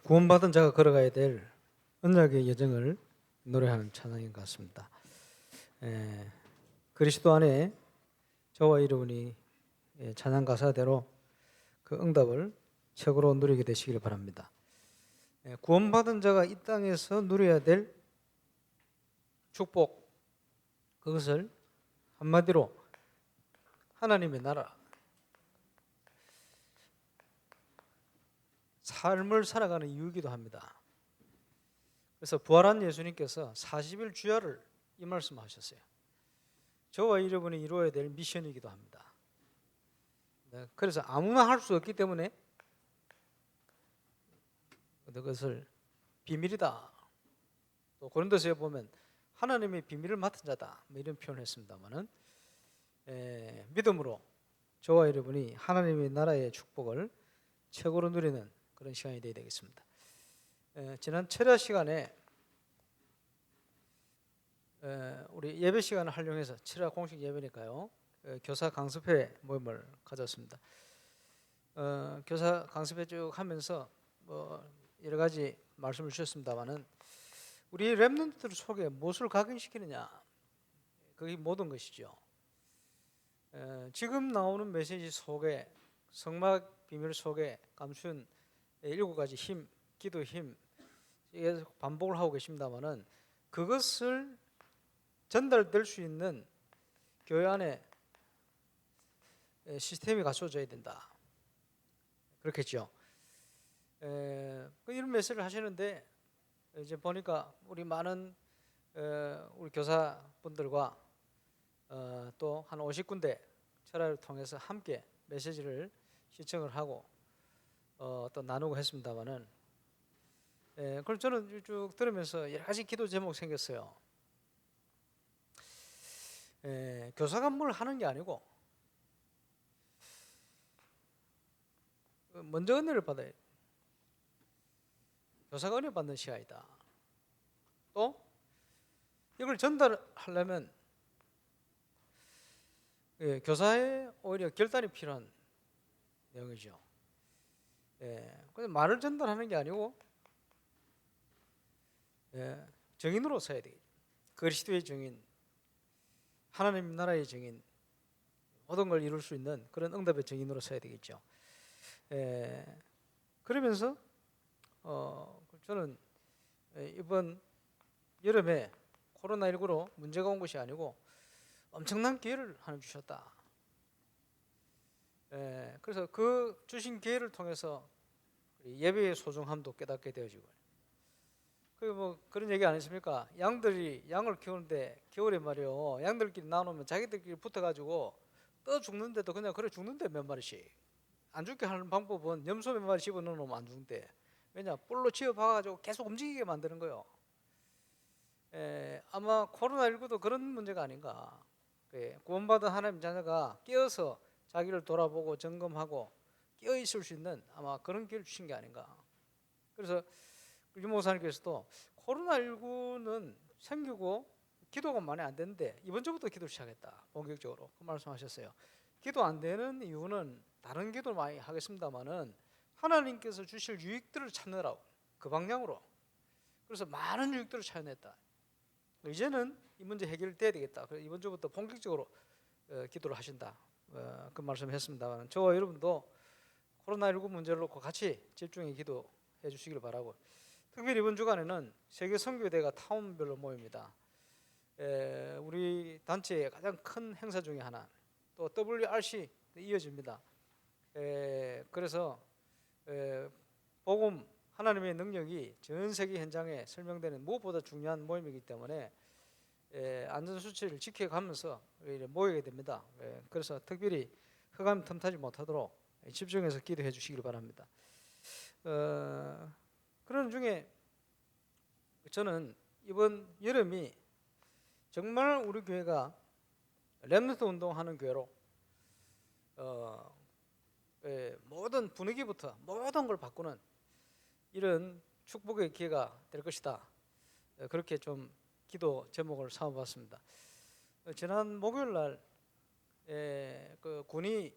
구원받은 자가 걸어가야 될 언약의 여정을 노래하는 찬양인 것 같습니다. 그리스도 안에 저와 여러분이 찬양 가사대로 그 응답을 최고로 누리게 되시길 바랍니다. 구원받은 자가 이 땅에서 누려야 될 축복, 그것을 한마디로 하나님의 나라, 삶을 살아가는 이유이기도 합니다. 그래서 부활한 예수님께서 40일 주야를 이 말씀하셨어요. 저와 여러분이 이루어야 될 미션이기도 합니다. 그래서 아무나 할 수 없기 때문에 그것을 비밀이다. 또 고린도서에 보면 하나님의 비밀을 맡은 자다, 이런 표현을 했습니다만은 믿음으로 저와 여러분이 하나님의 나라의 축복을 최고로 누리는 그런 시간이 되어야 되겠습니다. 지난 철야 시간에 우리 예배 시간을 활용해서 철야 공식 예배니까요, 교사 강습회 모임을 가졌습니다. 교사 강습회 쭉 하면서 여러 가지 말씀을 주셨습니다만은 우리 렘넌트들 속에 무엇을 각인시키느냐, 그게 모든 것이죠. 지금 나오는 메시지 속에, 성막 비밀 속에 감춘 7가지 힘, 기도 힘, 계속 반복을 하고 계십니다만은 그것을 전달될 수 있는 교회 안에 시스템이 갖춰져야 된다, 그렇겠죠. 이런 메시지를 하시는데 이제 보니까 우리 많은 우리 교사분들과 또 한 50군데 철야를 통해서 함께 메시지를 시청을 하고 또 나누고 했습니다만은 그럼 저는 쭉 들으면서 여러 가지 기도 제목 생겼어요. 교사가 뭘 하는 게 아니고 먼저 은혜를 받아야 돼. 교사가 은혜 받는 시간이다. 또 이걸 전달하려면 교사의 오히려 결단이 필요한 내용이죠. 그래서 말을 전달하는 게 아니고 증인으로 서야 되겠죠. 그리스도의 증인, 하나님 나라의 증인, 모든 걸 이룰 수 있는 그런 응답의 증인으로 서야 되겠죠. 그러면서 저는 이번 여름에 코로나19로 문제가 온 것이 아니고 엄청난 기회를 하나 주셨다. 그래서 그 주신 기회를 통해서 예배의 소중함도 깨닫게 되어지고, 뭐 그런 얘기 아니십니까? 양들이 양을 키우는데 겨울에 말이요, 양들끼리 나누면 자기들끼리 붙어가지고 떠 죽는데도 그냥 그래 죽는데, 몇 마리씩. 안 죽게 하는 방법은 염소 몇 마리 집어넣으면 안 죽는데, 왜냐? 뿔로 쥐어 박아가지고 계속 움직이게 만드는 거예요. 아마 코로나19도 그런 문제가 아닌가. 구원받은 하나님 자녀가 깨어서 자기를 돌아보고 점검하고 깨어 있을 수 있는 아마 그런 기회를 주신 게 아닌가. 그래서 유 목사님께서도 코로나19는 생기고 기도가 많이 안 되는데 이번 주부터 기도를 시작했다, 본격적으로, 그 말씀하셨어요. 기도 안 되는 이유는 다른 기도를 많이 하겠습니다만은 하나님께서 주실 유익들을 찾느라고, 그 방향으로. 그래서 많은 유익들을 찾아냈다. 이제는 이 문제 해결돼야 되겠다. 그래서 이번 주부터 본격적으로 기도를 하신다, 그 말씀했습니다만, 저와 여러분도 코로나19 문제를 놓고 같이 집중해 기도해 주시길 바라고, 특별히 이번 주간에는 세계 선교대가 타운별로 모입니다. 우리 단체의 가장 큰 행사 중에 하나, 또 WRC 이어집니다. 그래서 복음, 하나님의 능력이 전 세계 현장에 설명되는 무엇보다 중요한 모임이기 때문에 안전수칙을 지켜가면서 모이게 됩니다. 그래서 특별히 흑암 틈타지 못하도록 집중해서 기도해 주시길 바랍니다. 그런 중에 저는 이번 여름이 정말 우리 교회가 렘넌트 운동하는 교회로 모든 분위기부터 모든 걸 바꾸는 이런 축복의 기회가 될 것이다, 그렇게 좀 기도 제목을 삼아봤습니다. 지난 목요일 날 그 군이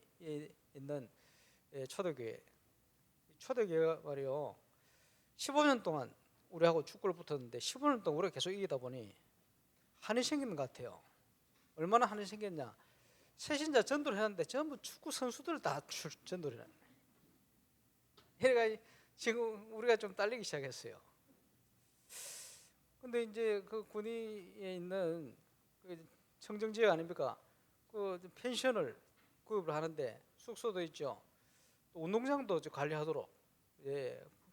있는 초대교회 말이요, 15년 동안 우리하고 축구를 붙었는데 15년 동안 우리가 계속 이기다 보니 한이 생기는 것 같아요. 얼마나 한이 생겼냐? 새신자 전도를 했는데 전부 축구 선수들 다 전도를 했네. 그러니까 지금 우리가 좀 딸리기 시작했어요. 근데 이제 그 군위에 있는 그 청정지역 아닙니까? 그 펜션을 구입을 하는데 숙소도 있죠. 또 운동장도 관리하도록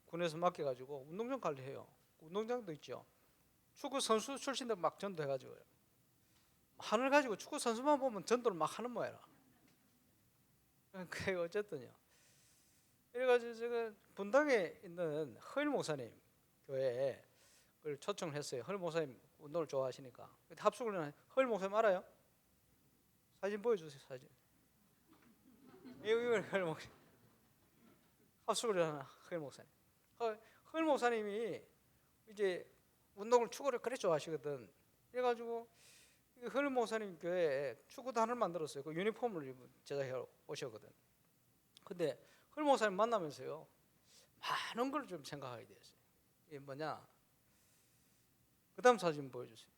군에서 맡겨가지고 운동장 관리해요. 운동장도 있죠. 축구 선수 출신들 막 전도해가지고요. 하늘 가지고 축구 선수만 보면 전도를 막 하는 모양이라. 그 어쨌든요. 그래가지고 제가 분당에 있는 허일 목사님 교회에 그걸 초청을 했어요. 허일 목사님 운동을 좋아하시니까. 합숙을 허일 목사님 알아요? 사진 보여주세요. 사진. 이거 허일 목사님. 합숙을 하나 허일 목사님. 허일 목사님이 이제 운동을 축구를 그래 좋아하시거든. 그래가지고 허일 목사님 교회에 축구단을 만들었어요. 그 유니폼을 제작해 오셨거든. 근데 허일 목사님 만나면서요 많은 걸 좀 생각하게 됐어요. 이게 뭐냐? 그 다음 사진 보여주세요.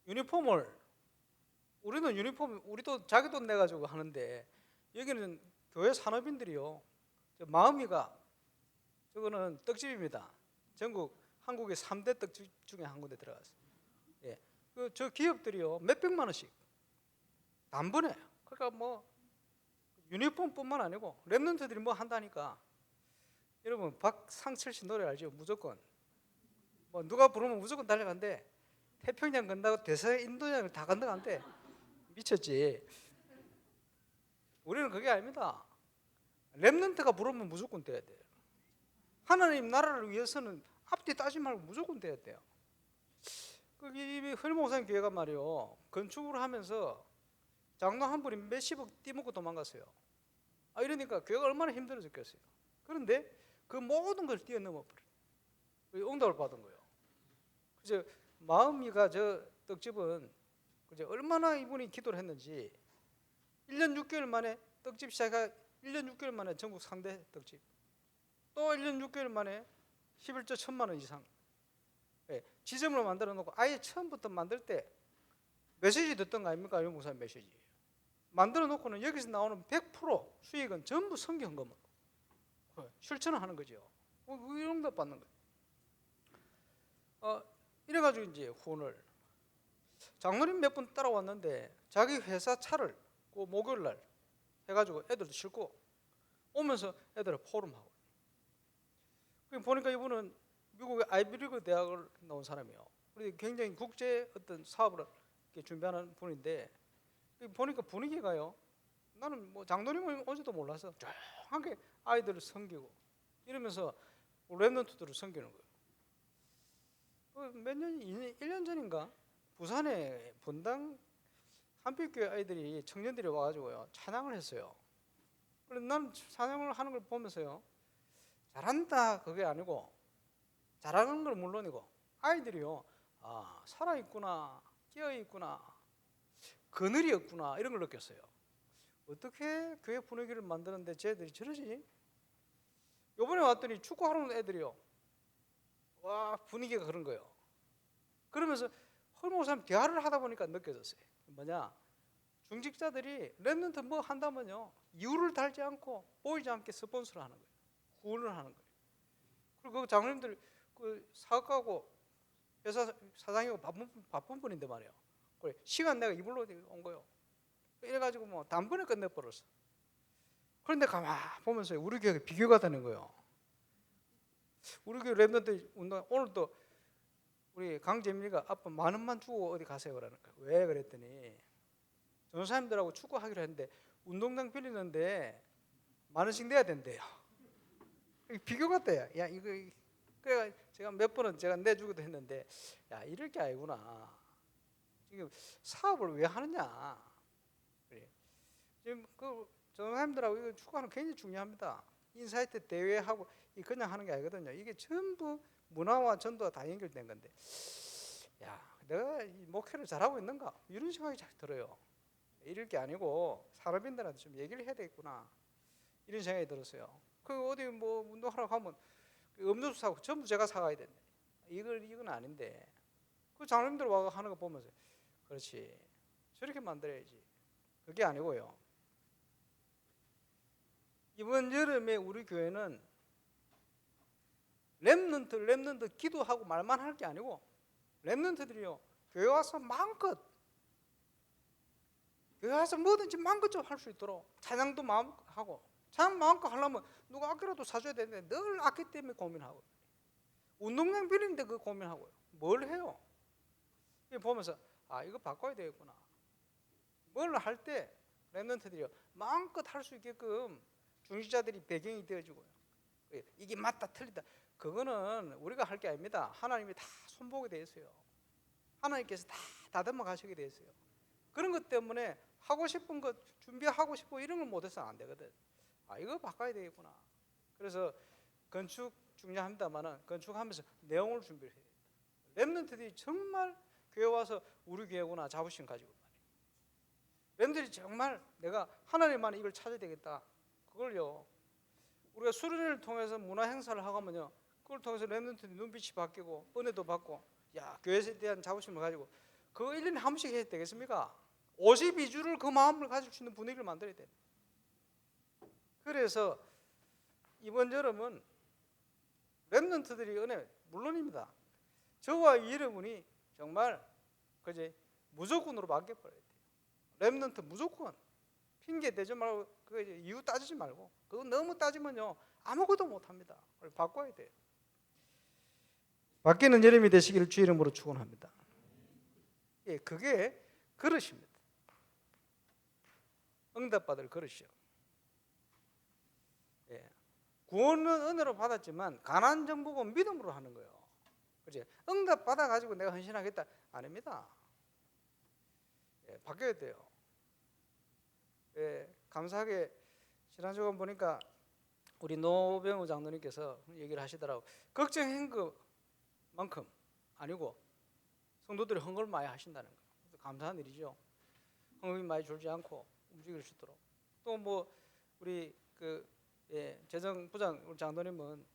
유니폼을 우리는 유니폼 우리도 자기 돈 내가지고 하는데 여기는 교회 산업인들이요. 마음이가 저거는 떡집입니다. 전국 한국의 3대 떡집 중에 한 군데 들어갔어요. 예, 저 기업들이요 몇백만 원씩 단번에. 그러니까 뭐 유니폼뿐만 아니고 랩런트들이 뭐 한다니까. 여러분 박상철 씨 노래 알죠? 무조건. 뭐 누가 부르면 무조건 달려간대. 태평양 건너고 대서인도양을 다 건너간대. 미쳤지. 우리는 그게 아닙니다. 랩런트가 부르면 무조건 돼야 돼요. 하나님 나라를 위해서는 앞뒤 따지 말고 무조건 돼야 돼요. 이 흘목산 교회가 말이요 건축을 하면서 장로 한 분이 몇십억 띠먹고 도망갔어요. 이러니까 교회가 얼마나 힘들어졌겠어요. 그런데 그 모든 걸 뛰어넘어 버려요. 응답을 받은 거예요. 그래서 마음이가 저 떡집은 얼마나 이분이 기도를 했는지 1년 6개월 만에 떡집 시작하 1년 6개월 만에 전국 상대 떡집, 또 1년 6개월 만에 11조 1,000만 원 이상 지점으로 만들어 놓고 아예 처음부터 만들 때 메시지 듣던 거 아닙니까? 이 목사님 메시지 만들어 놓고는 여기서 나오는 100% 수익은 전부 성경금으로 실천을 하는 거죠. 응답 받는 거예요. 이래가지고 이제 후원을 장로님 몇 분 따라왔는데 자기 회사 차를 그 목요일 날 해가지고 애들도 싣고 오면서 애들을 포럼하고. 보니까 이분은 미국의 아이비리그 대학을 나온 사람이에요. 그리고 굉장히 국제 어떤 사업을 준비하는 분인데 보니까 분위기가요. 나는 뭐 장로님을 오지도 몰라서 조용하게 아이들을 섬기고 이러면서 랩런트들을 섬기는 거예요. 몇 년, 1년 전인가 부산에 분당 한빛교회 아이들이 청년들이 와가지고요 찬양을 했어요. 그래서 나는 찬양을 하는 걸 보면서요 잘한다 그게 아니고 잘하는 건 물론이고 아이들이요 살아있구나, 깨어있구나, 그늘이 없구나 이런 걸 느꼈어요. 어떻게 교회 분위기를 만드는데 쟤들이 저러지? 요번에 왔더니 축구하는 애들이요 와 분위기가 그런 거예요. 그러면서 헐목사님 대화를 하다 보니까 느껴졌어요. 뭐냐, 중직자들이 랩런트 뭐 한다면요 이유를 달지 않고 보이지 않게 스폰서를 하는 거예요. 후원을 하는 거예요. 그리고 그 장로님들 그 사업가고 회사 사장이고 바쁜 분인데 말이에요. 그래 시간 내가 이불로 온 거예요. 이래가지고 뭐 단번에 끝내버렸어. 그런데 가만 보면서 우리 교회가 비교가 되는 거예요. 우리 교회 랩런트 운동 오늘 또 우리 강재민이가 아빠 10,000원 주고 어디 가세요 그러는 거예요. 왜 그랬더니 전사님들하고 축구하기로 했는데 운동장 빌리는데 10,000원씩 내야 된대요. 비교 같아요. 야 이거 그래 제가 몇 번은 제가 내주기도 했는데 야 이럴 게 아니구나. 지금 사업을 왜 하느냐. 그래. 지금 그 전사님들하고 이거 축구하는 굉장히 중요합니다. 인사이트 대회하고 그냥 하는 게 아니거든요. 이게 전부 문화와 전도가 다 연결된 건데, 야, 내가 이 목회를 잘하고 있는가? 이런 생각이 잘 들어요. 이럴 게 아니고 산업인들한테 좀 얘기를 해야 되겠구나. 이런 생각이 들었어요. 그 어디 뭐 운동하러 가면 음료수 사고 전부 제가 사가야 된대. 이건 아닌데 그 장로님들 와가 하는 거 보면서 그렇지 저렇게 만들어야지. 그게 아니고요. 이번 여름에 우리 교회는 렘넌트 기도하고 말만 할 게 아니고 렘넌트들이요 교회 와서 마음껏 교회 와서 뭐든지 마음껏 좀 할 수 있도록 찬양도 마음껏 하고 찬양 마음껏 하려면 누가 아껴라도 사줘야 되는데 늘 아끼 때문에 고민하고 운동장 빌리는데 그 고민하고요. 뭘 해요? 보면서 아 이거 바꿔야 되겠구나. 뭘 할 때 렘넌트들이요 마음껏 할 수 있게끔 중직자들이 배경이 되어주고요. 이게 맞다 틀리다 그거는 우리가 할 게 아닙니다. 하나님이 다 손보게 돼 있어요. 하나님께서 다 다듬어 가시게 돼 있어요. 그런 것 때문에 하고 싶은 것 준비하고 싶고 이런 걸 못해서 안 되거든. 아 이거 바꿔야 되겠구나. 그래서 건축 중요합니다만은 건축하면서 내용을 준비를 해야 됩니다. 렘넌트들이 정말 교회 와서 우리 교회구나 자부심 가지고 말이에요. 렘넌트들이 정말 내가 하나님만이 이걸 찾아야 되겠다. 그걸요 우리가 수련회를 통해서 문화 행사를 하면요 그걸 통해서 렘넌트들이 눈빛이 바뀌고 은혜도 받고 야 교회에 대한 자부심을 가지고 그거 1년에 한 번씩 해야 되겠습니까? 52주를 그 마음을 가질 수 있는 분위기를 만들어야 돼. 그래서 이번 여름은 렘넌트들이 은혜 물론입니다. 저와 여러분이 정말 그제 무조건으로 바뀌어버려야 돼요. 렘넌트 무조건 핑계 대지 말고 그 이유 따지지 말고 그거 너무 따지면요 아무것도 못합니다. 그걸 바꿔야 돼요. 바뀌는 여름이 되시기를 주 이름으로 축원합니다. 예, 그게 그릇입니다. 응답받을 그릇이요. 예. 구원은 은혜로 받았지만 가난 정복은 믿음으로 하는 거예요. 그렇지? 응답 받아가지고 내가 헌신하겠다 아닙니다. 예, 바뀌어야 돼요. 예, 감사하게 지난주에 보니까 우리 노병우 장로님께서 얘기를 하시더라고. 걱정한 것만큼 아니고 성도들이 헌금을 많이 하신다는 거. 감사한 일이죠. 헌금이 많이 줄지 않고 움직일 수 있도록. 또 뭐 우리 재정부장 우리 장로님은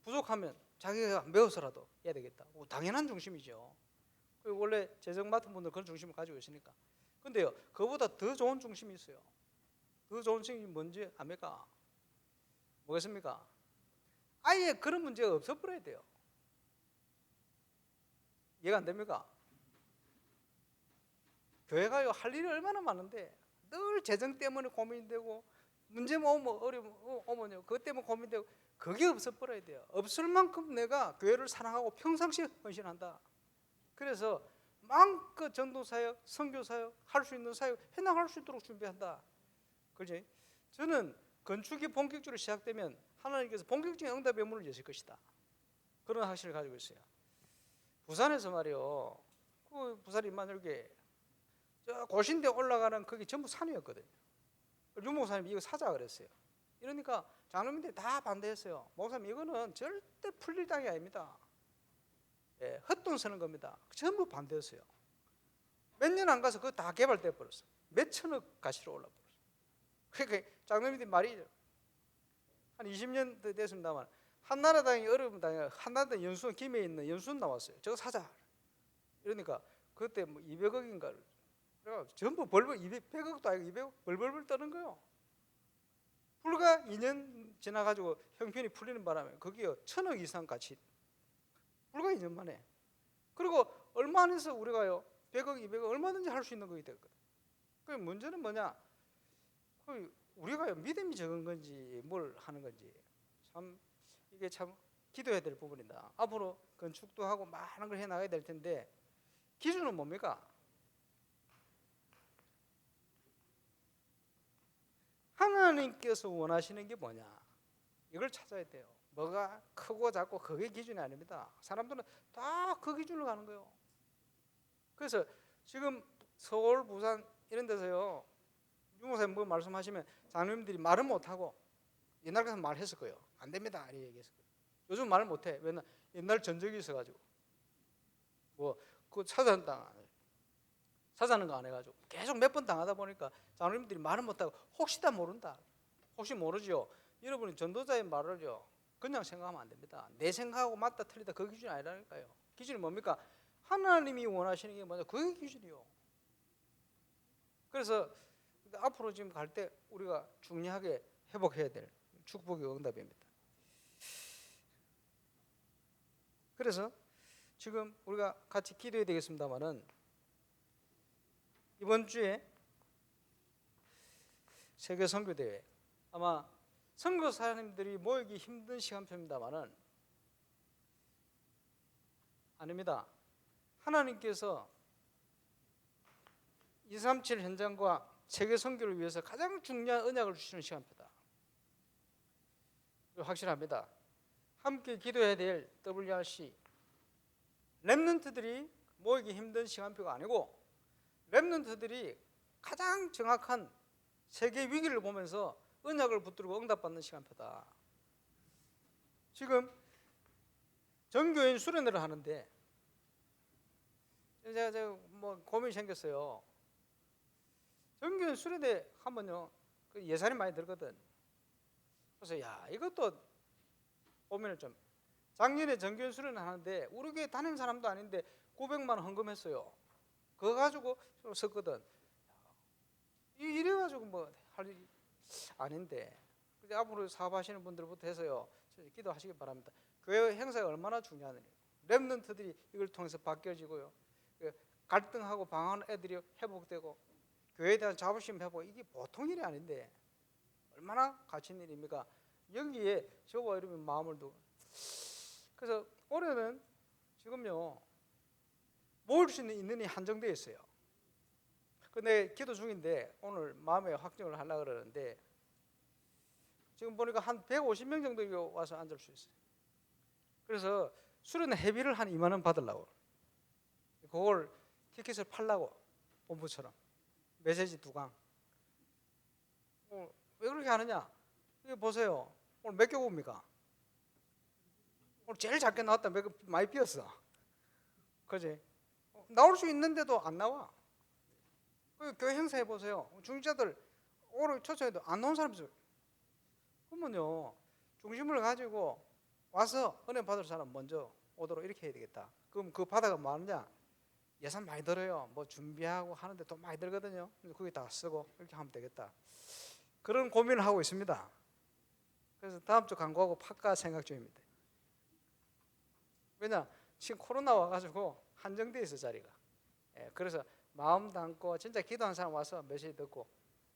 부족하면 자기가 메워서라도 해야 되겠다. 당연한 중심이죠. 원래 재정 맡은 분들 그런 중심을 가지고 있으니까. 근데요, 그보다 더 좋은 중심이 있어요. 더 좋은 중심이 뭔지 압니까? 뭐겠습니까? 아예 그런 문제가 없어버려야 돼요. 이해가 안 됩니까? 교회가요 할 일이 얼마나 많은데 늘 재정 때문에 고민되고 문제 오면 어려움 오면요 그것 때문에 고민되고 그게 없어버려야 돼요. 없을 만큼 내가 교회를 사랑하고 평상시에 헌신한다. 그래서 마음껏 전도사역, 선교사역 할 수 있는 사역 해나갈 수 있도록 준비한다. 그렇지? 저는 건축이 본격적으로 시작되면 하나님께서 본격적인 응답의 문을 여실 것이다. 그런 확신을 가지고 있어요. 부산에서 말이요, 그 부산 임마누엘교회 저 고신대 올라가는 그게 전부 산이었거든요. 유 목사님이 이거 사자 그랬어요. 이러니까 장로님들이 다 반대했어요. 목사님 이거는 절대 풀릴 땅이 아닙니다. 예, 헛돈 쓰는 겁니다. 전부 반대했어요. 몇 년 안 가서 그거 다 개발돼 버렸어요. 몇 천억 가치로 올라 버렸어요. 그러니까 장로님들이 말이 한 20년 됐습니다만 한나라당이 어려운 당이 한나라당 연수원 김해 있는 연수원 나왔어요. 저거 사자. 이러니까 그때 뭐 200억인가 그래가지고 전부 벌벌 100억도 아니고 200억 벌벌벌 떠는 거예요. 불과 2년 지나가지고 형편이 풀리는 바람에 거기에 1000억 이상 가치 불과 2년 만에. 그리고 얼마 안에서 우리가요 100억 200억 얼마든지 할 수 있는 거기 됐거든. 그 문제는 뭐냐, 우리가요 믿음이 적은 건지 뭘 하는 건지 참 이게 참 기도해야 될 부분이다. 앞으로 건축도 하고 많은 걸 해나가야 될 텐데 기준은 뭡니까? 하나님께서 원하시는 게 뭐냐, 이걸 찾아야 돼요. 뭐가 크고 작고 그게 기준이 아닙니다. 사람들은 다 그 기준으로 가는 거예요. 그래서 지금 서울, 부산 이런 데서요 유 목사님 뭐 말씀하시면 장로님들이 말은 못하고 옛날 같으면 말했을 거예요. 안 됩니다 이렇게 얘기했을 거예요. 요즘 말을 못해. 왜냐 옛날 전적이 있어가지고 뭐 그 사자는 거 안 해가지고 계속 몇 번 당하다 보니까 장로님들이 말은 못하고 혹시 다 모른다. 혹시 모르죠. 여러분이 전도자의 말을요 그냥 생각하면 안 됩니다. 내 생각하고 맞다 틀리다 그 기준이 아니라니까요. 기준이 뭡니까? 하나님이 원하시는 게 뭐냐? 그게 기준이요. 그래서 앞으로 지금 갈 때 우리가 중요하게 회복해야 될 축복의 응답입니다. 그래서 지금 우리가 같이 기도해야 되겠습니다만은 이번 주에 세계 선교대회 아마 선교사님들이 모이기 힘든 시간표입니다만은 아닙니다. 하나님께서 237 현장과 세계 선교를 위해서 가장 중요한 언약을 주시는 시간표다. 확실합니다. 함께 기도해야 될 WRC 렘넌트들이 모이기 힘든 시간표가 아니고 렘넌트들이 가장 정확한 세계 위기를 보면서 언약을 붙들고 응답받는 시간표다. 지금 전교인 수련회를 하는데 제가 뭐 고민이 생겼어요. 전교인 수련회 하면요 그 예산이 많이 들거든. 그래서 야 이것도 고민을 좀. 작년에 전교인 수련회 하는데 우리 교회 다니는 사람도 아닌데 900만 원 헌금했어요. 그거 가지고 썼거든. 이래가지고 뭐 할 일이 아닌데. 근데 앞으로 사업하시는 분들부터 해서요 기도하시기 바랍니다. 교회 행사가 얼마나 중요하느냐. 렘넌트들이 이걸 통해서 바뀌어지고요. 갈등하고 방황하는 애들이 회복되고 교회에 대한 자부심 회복, 이게 보통 일이 아닌데 얼마나 가치 있는 일입니까? 여기에 저와 여러분 마음을 두고. 그래서 올해는 지금요 모을 수 있는 인원이 한정되어 있어요. 근데 기도 중인데 오늘 마음에 확정을 하려고 그러는데 지금 보니까 한 150명 정도 와서 앉을 수 있어요. 그래서 수련 회비를 한 2만 원 받으려고 그걸 티켓을 팔려고 본부처럼 메시지 2강. 왜 그렇게 하느냐? 이거 보세요. 오늘 몇 교구입니까? 오늘 제일 작게 나왔다. 많이 비었어. 그지? 나올 수 있는데도 안 나와. 교회 행사해 보세요. 중직자들 오늘 초청해도 안 나온 사람이 있어요. 그러면요 중심을 가지고 와서 은혜 받을 사람 먼저 오도록 이렇게 해야 되겠다. 그럼 그 바다가 뭐 하느냐? 예산 많이 들어요. 뭐 준비하고 하는데 돈 많이 들거든요. 거기 다 쓰고 이렇게 하면 되겠다. 그런 고민을 하고 있습니다. 그래서 다음 주 광고하고 팔까 생각 중입니다. 왜냐? 지금 코로나 와가지고 한정돼 있어 자리가. 그래서 마음 담고 진짜 기도하는 사람 와서 메시지 듣고,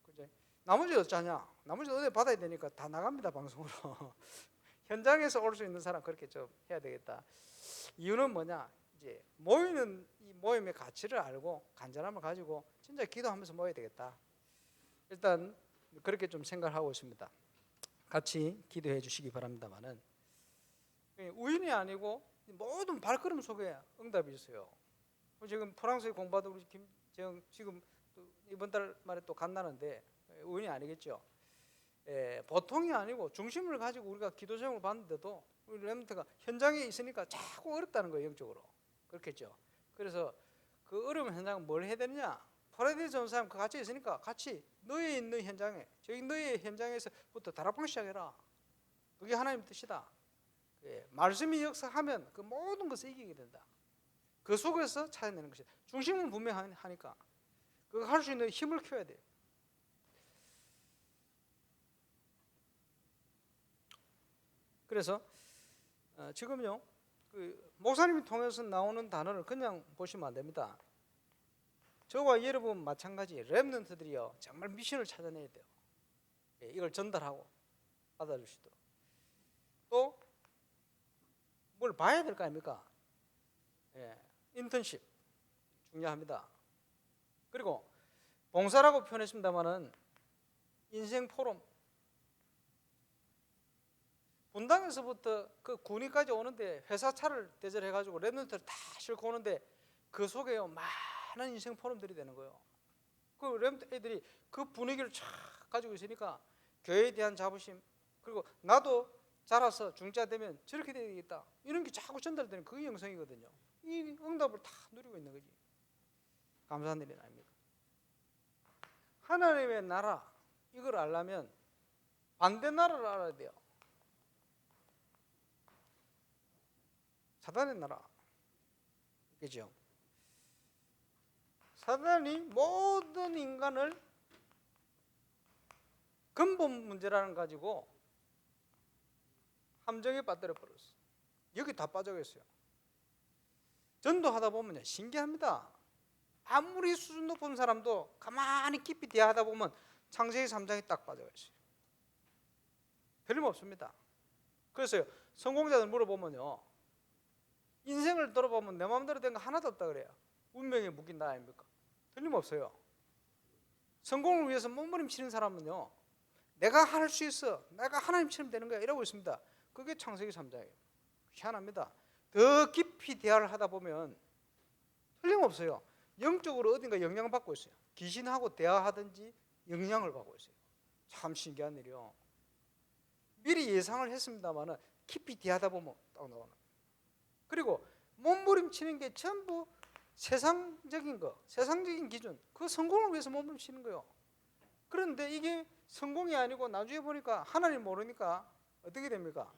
그죠? 나머지 어쩌냐? 나머지 은혜 받아야 되니까 다 나갑니다 방송으로. 현장에서 올 수 있는 사람 그렇게 좀 해야 되겠다. 이유는 뭐냐? 이제 모이는 이 모임의 가치를 알고 간절함을 가지고 진짜 기도하면서 모여야 되겠다. 일단 그렇게 좀 생각하고 있습니다. 같이 기도해 주시기 바랍니다만은 우연이 아니고 모든 발걸음 속에 응답이 있어요. 지금 프랑스에 공부하던 우리 김재영 지금 이번 달 말에 또 간다는데 우연이 아니겠죠. 보통이 아니고 중심을 가지고 우리가 기도 제목을 받는데도 우리 렘넌트가 현장에 있으니까 자꾸 어렵다는 거예요. 영적으로. 그렇겠죠. 그래서 그 어려운 현장은 뭘 해야 되느냐? 파라데이스 전사님 그 같이 있으니까 같이 너희 있는 현장에, 저희 너희 현장에서부터 다락방 시작해라. 그게 하나님 뜻이다. 말씀이 역사하면 그 모든 것을 이기게 된다. 그 속에서 찾아내는 것이다. 중심은 분명하니까 그거 할 수 있는 힘을 키워야 돼요. 그래서 지금요 그 목사님이 통해서 나오는 단어를 그냥 보시면 안 됩니다. 저와 여러분 마찬가지 렘넌트들이요 정말 미션을 찾아내야 돼요. 이걸 전달하고 받아주시도록. 또 뭘 봐야 될 거 아닙니까? 인턴십 중요합니다. 그리고 봉사라고 표현했습니다마는 인생 포럼, 분당에서부터 그 군위까지 오는데 회사 차를 대절해가지고 렘넌트를 다 싣고 오는데 그 속에요 많은 인생 포럼들이 되는 거예요. 그 렘넌트 애들이 그 분위기를 쫙 가지고 있으니까 교회에 대한 자부심, 그리고 나도 자라서 중자 되면 저렇게 돼야 되겠다 이런 게 자꾸 전달되는 그게 영성이거든요. 이 응답을 다 누리고 있는 거지. 감사한 일이 아닙니까? 하나님의 나라 이걸 알려면 반대 나라를 알아야 돼요. 사단의 나라. 그죠? 사단이 모든 인간을 근본 문제라는 가지고 함정에 빠뜨려 버렸어. 여기 다 빠져있어요. 전도하다 보면 신기합니다. 아무리 수준 높은 사람도 가만히 깊이 대하다 보면 창세기 3장에 딱 빠져있어요. 틀림없습니다. 그래서 성공자들 물어보면요, 인생을 돌아보면 내 마음대로 된 거 하나도 없다 그래요. 운명에 묶인 나 아닙니까? 틀림없어요. 성공을 위해서 몸부림치는 사람은요, 내가 할 수 있어, 내가 하나님처럼 되는 거야 이러고 있습니다. 그게 창세기 3장이에요. 희한합니다. 더 깊이 대화를 하다 보면 틀림없어요. 영적으로 어딘가 영향을 받고 있어요. 귀신하고 대화하든지 영향을 받고 있어요. 참 신기한 일이요. 미리 예상을 했습니다만 깊이 대하다 보면 딱 나오는. 그리고 몸부림치는 게 전부 세상적인 거, 세상적인 기준, 그 성공을 위해서 몸부림치는 거예요. 그런데 이게 성공이 아니고 나중에 보니까 하나님 모르니까 어떻게 됩니까?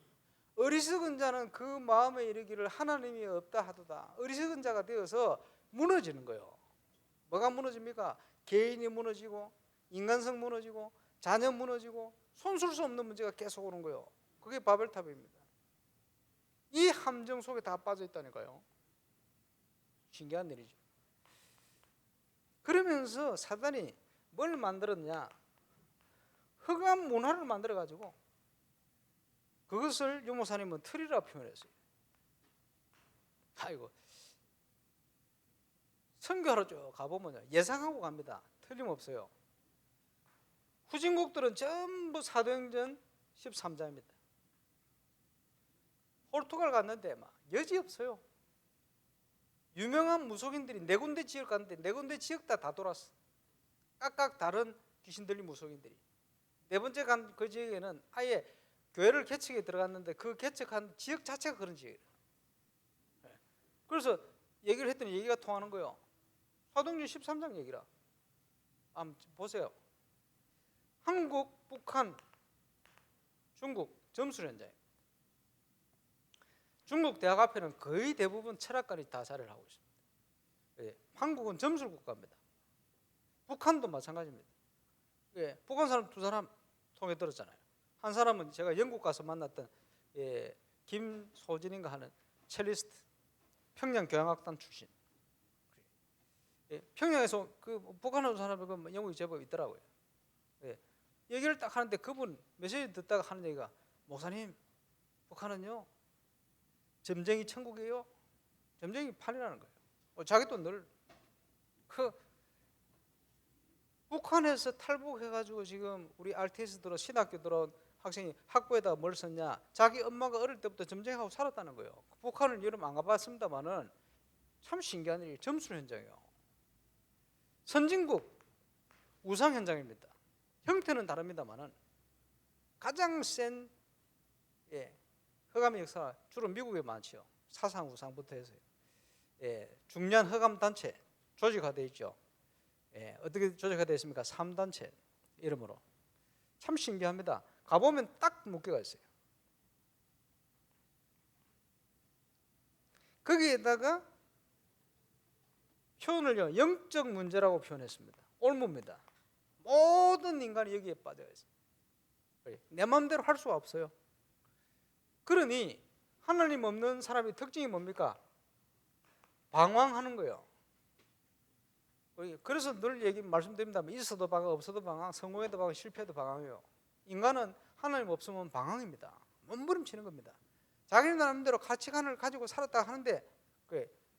어리석은 자는 그 마음에 이르기를 하나님이 없다 하도다. 어리석은 자가 되어서 무너지는 거예요. 뭐가 무너집니까? 개인이 무너지고, 인간성 무너지고, 자녀 무너지고, 손쓸 수 없는 문제가 계속 오는 거예요. 그게 바벨탑입니다. 이 함정 속에 다 빠져 있다니까요. 신기한 일이죠. 그러면서 사단이 뭘 만들었냐? 흑암 문화를 만들어 가지고 그것을 유목사님은 틀이라고 표현했어요. 아이고, 선교하러 쭉 가보면요, 예상하고 갑니다. 틀림없어요. 후진국들은 전부 사도행전 13장입니다. 포르투갈 갔는데 막 여지없어요. 유명한 무속인들이 네 군데 지역 갔는데 네 군데 지역 다 돌았어. 각각 다른 귀신 들린 무속인들이. 네 번째 간 그 지역에는 아예 교회를 개척에 들어갔는데 그 개척한 지역 자체가 그런 지역이에요. 그래서 얘기를 했더니 얘기가 통하는 거예요. 사도행전 13장 얘기라. 한번 보세요. 한국, 북한, 중국 점수련자예요. 중국 대학 앞에는 거의 대부분 철학관이 다 자리를 하고 있습니다. 예, 한국은 점술 국가입니다. 북한도 마찬가지입니다. 예, 북한 사람 두 사람 통해 들었잖아요. 한 사람은 제가 영국 가서 만났던 김소진인가 하는 첼리스트, 평양 교향악단 출신. 예, 평양에서 그 북한 사람이 그 영국이 제법 있더라고요. 예, 얘기를 딱 하는데 그분 메시지 듣다가 하는 얘기가, 목사님, 북한은요 점쟁이 천국이에요. 점쟁이 판이라는 거예요. 자기도 늘 그 북한에서 탈북해가지고 지금 우리 RTS 들어 신학교 들어온 학생이 학부에다가 뭘 썼냐? 자기 엄마가 어릴 때부터 점쟁이하고 살았다는 거예요. 북한을 여러분 안 가봤습니다만은 참 신기한 일이 점술 현장이에요. 선진국 우상 현장입니다. 형태는 다릅니다만은 가장 센 흑암의 역사가 주로 미국에 많죠. 사상 우상부터 해서 중요한 흑암 단체 조직화되어 있죠. 어떻게 조직화되어 있습니까? 3단체 이름으로. 참 신기합니다. 가보면 딱 묶여가 있어요. 거기에다가 표현을요, 영적 문제라고 표현했습니다. 올무입니다. 모든 인간이 여기에 빠져 있어요. 내 마음대로 할 수가 없어요. 그러니 하나님 없는 사람의 특징이 뭡니까? 방황하는 거예요. 그래서 늘 말씀드립니다만 있어도 방황, 없어도 방황, 성공해도 방황, 실패해도 방황이에요. 인간은 하나님 없으면 방황입니다. 몸부림치는 겁니다. 자기 나름대로 가치관을 가지고 살았다 하는데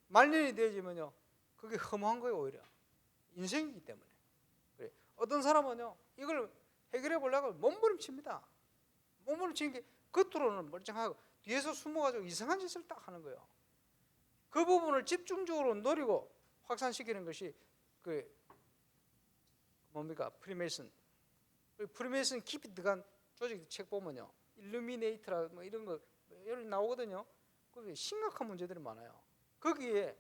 말년이 되어지면요, 그게 허무한 거예요. 오히려 인생이기 때문에. 어떤 사람은요, 이걸 해결해 보려고 몸부림칩니다. 몸부림치는 게 겉으로는 멀쩡하고 뒤에서 숨어가지고 이상한 짓을 딱 하는 거예요. 그 부분을 집중적으로 노리고 확산시키는 것이 뭡니까? 프리메이슨. 프리메이슨 깊이 들어간 조직 책 보면요, 일루미네이트라 뭐 이런 거 여기 나오거든요. 거기 심각한 문제들이 많아요. 거기에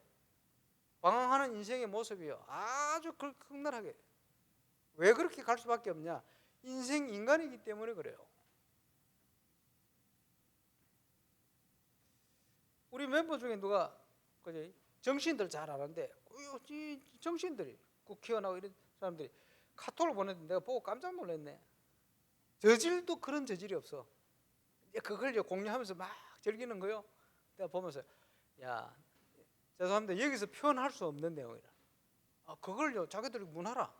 방황하는 인생의 모습이요, 아주 극렬하게. 왜 그렇게 갈 수밖에 없냐? 인간이기 때문에 그래요. 우리 멤버 중에 누가 그지 정신들 잘 아는데 이 정신들이 국회의원하고 이런 사람들이 카톡을 보냈는데 내가 보고 깜짝 놀랐네. 저질도 그런 저질이 없어. 그걸 이제 공유하면서 막 즐기는 거요. 내가 보면서 야 죄송합니다. 여기서 표현할 수 없는 내용이라. 그걸요 자기들이 문하라.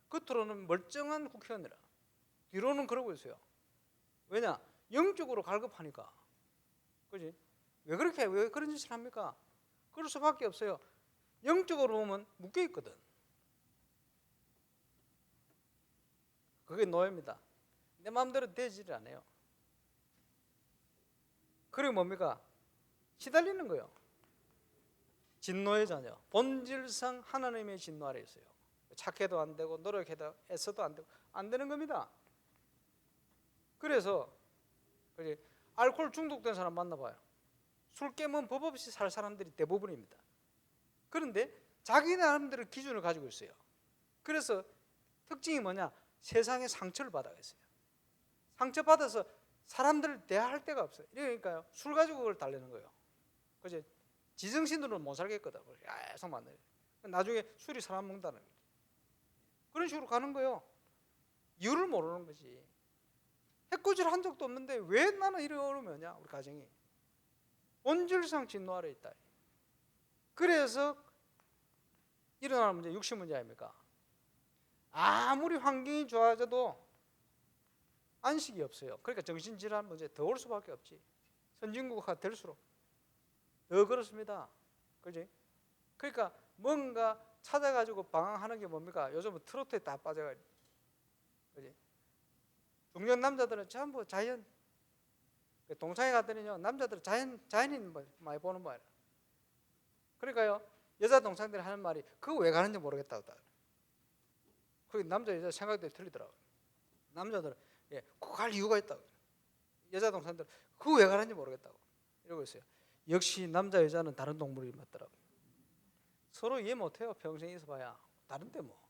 겉으로는 멀쩡한 국회의원이라 뒤로는 그러고 있어요. 왜냐 영적으로 갈급하니까. 그지? 왜 그런 짓을 합니까? 그럴 수밖에 없어요. 영적으로 보면 묶여 있거든. 그게 노예입니다. 내 마음대로 되지를 않아요. 그리고 뭡니까? 시달리는 거예요. 진노의 자녀. 본질상 하나님의 진노 아래 있어요. 착해도 안 되고 노력해도 애써도 안 되고 안 되는 겁니다. 그래서 알코올 중독된 사람 만나봐요. 술 깨면 법 없이 살 사람들이 대부분입니다. 그런데 자기 나름대로 기준을 가지고 있어요. 그래서 특징이 뭐냐? 세상에 상처를 받아겠어요. 상처받아서 사람들을 대할 데가 없어요. 그러니까요 술 가지고 그걸 달래는 거예요. 그죠? 지정신으로는 못 살겠거든. 계속 만나요. 나중에 술이 사람 먹는다는 거죠. 그런 식으로 가는 거예요. 이유를 모르는 거지. 해코지를 한 적도 없는데 왜 나는 이런 어려움이 오냐? 우리 가정이 본질상 진노 아래 있다. 그래서 일어나는 문제, 육신 문제 아닙니까? 아무리 환경이 좋아져도 안식이 없어요. 그러니까 정신질환 문제 더 올 수밖에 없지. 선진국화가 될수록 더 그렇습니다. 그지? 그러니까 뭔가 찾아가지고 방황하는 게 뭡니까? 요즘은 트로트에 다 빠져가지고. 그지? 중년 남자들은 전부 자연. 동창회 갔더니요, 남자들은 자연인 많이 보는 말이에요. 그러니까요, 여자 동창들이 하는 말이 그거 왜 가는지 모르겠다고. 그 남자 여자 생각들이 틀리더라고요. 남자들은 그거 갈 이유가 있다고. 여자 동창들은 그거 왜 가는지 모르겠다고 이러고 있어요. 역시 남자 여자는 다른 동물이 맞더라고요. 서로 이해 못해요. 평생 있어봐야 다른데 뭐.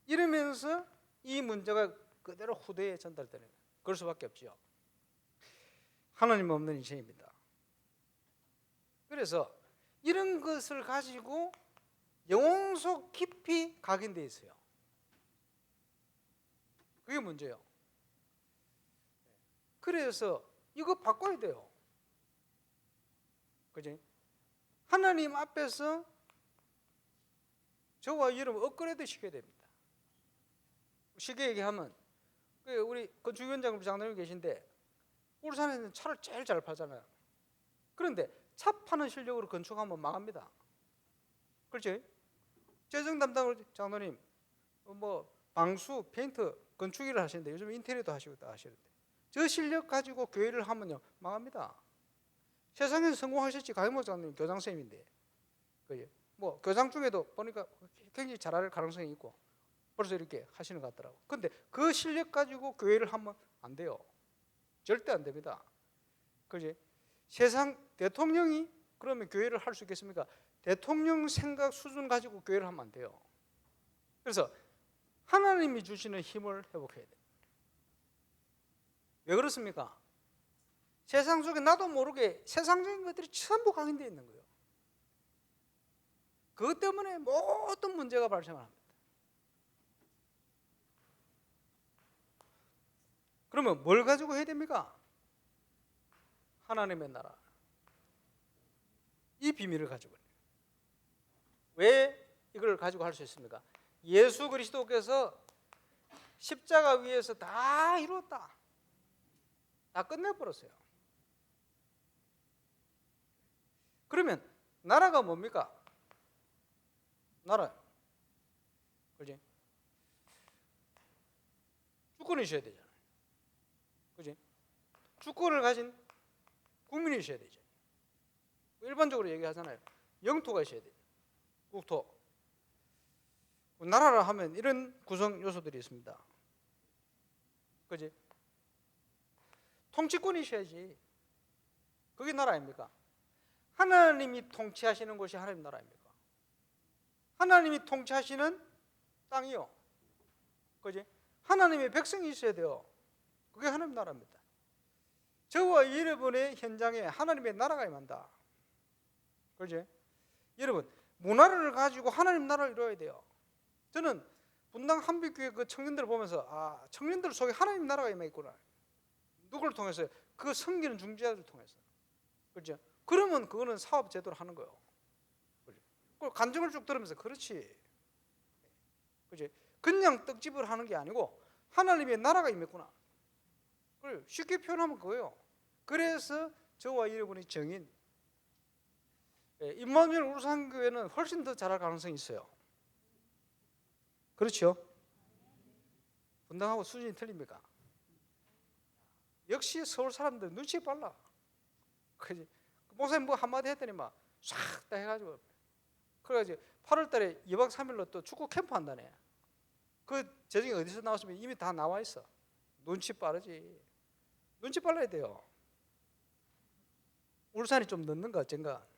이러면서 이 문제가 그대로 후대에 전달되는 거예요. 그럴 수밖에 없죠. 하나님 없는 인생입니다. 그래서 이런 것을 가지고 영혼 속 깊이 각인되어 있어요. 그게 문제예요. 그래서 이거 바꿔야 돼요. 그지? 하나님 앞에서 저와 여러분 업그레이드 시켜야 됩니다. 쉽게 얘기하면 우리 건축위원장 부장님 계신데 울산에는 차를 제일 잘 팔잖아요. 그런데 차 파는 실력으로 건축하면 망합니다. 그렇지? 재정 담당 장로님 뭐 방수, 페인트, 건축 일을 하시는데 요즘 인테리어도 하시고 다 하시는데 저 실력 가지고 교회를 하면요 망합니다. 세상에서 성공하셨지. 가임목장님 교장선생님인데 뭐 교장 중에도 보니까 굉장히 잘할 가능성이 있고 벌써 이렇게 하시는 것 같더라고. 근데 그 실력 가지고 교회를 하면 안 돼요. 절대 안 됩니다. 그지? 세상 대통령이 그러면 교회를 할 수 있겠습니까? 대통령 생각 수준 가지고 교회를 하면 안 돼요. 그래서 하나님이 주시는 힘을 회복해야 돼요. 왜 그렇습니까? 세상 속에 나도 모르게 세상적인 것들이 전부 각인되어 있는 거예요. 그것 때문에 모든 문제가 발생합니다. 그러면 뭘 가지고 해야 됩니까? 하나님의 나라. 이 비밀을 가지고. 왜 이걸 가지고 할 수 있습니까? 예수 그리스도께서 십자가 위에서 다 이루었다. 다 끝내버렸어요. 그러면 나라가 뭡니까? 나라. 그지? 주권이 있어야 되잖아요. 그지? 주권을 가진 국민이 있어야 되죠. 일반적으로 얘기하잖아요. 영토가 있어야 돼요. 국토. 나라라 하면 이런 구성 요소들이 있습니다. 그지? 통치권이 있어야지. 그게 나라 아닙니까? 하나님이 통치하시는 곳이 하나님 나라입니까? 하나님이 통치하시는 땅이요. 그지? 하나님의 백성이 있어야 돼요. 그게 하나님 나라입니다. 저와 여러분의 현장에 하나님의 나라가 임한다. 그렇지? 여러분, 문화를 가지고 하나님 나라를 이루어야 돼요. 저는 분당 한빛교회 그 청년들을 보면서 청년들 속에 하나님 나라가 임해 있구나. 누구를 통해서요? 그 섬기는 중재자를 통해서. 그렇죠? 그러면 그거는 사업 제대로 하는 거예요. 그렇죠? 그걸 간증을 쭉 들으면서 그렇지. 그렇지? 그냥 떡집을 하는 게 아니고 하나님의 나라가 임했구나. 그걸 쉽게 표현하면 그거예요. 그래서 저와 여러분이 정인 임마누엘 울산교회는 훨씬 더 잘할 가능성이 있어요. 그렇죠? 분당하고 수준이 틀립니까? 역시 서울 사람들 눈치 빨라. 그지? 목사님 뭐 한마디 했더니 막 싹 다 해가지고 그래가지고 8월 달에 2박 3일로 또 축구 캠프 한다네. 그 재정이 어디서 나왔으면 이미 다 나와 있어. 눈치 빠르지. 눈치 빨라야 돼요. 울산이 좀 늦는 것 어쩐가.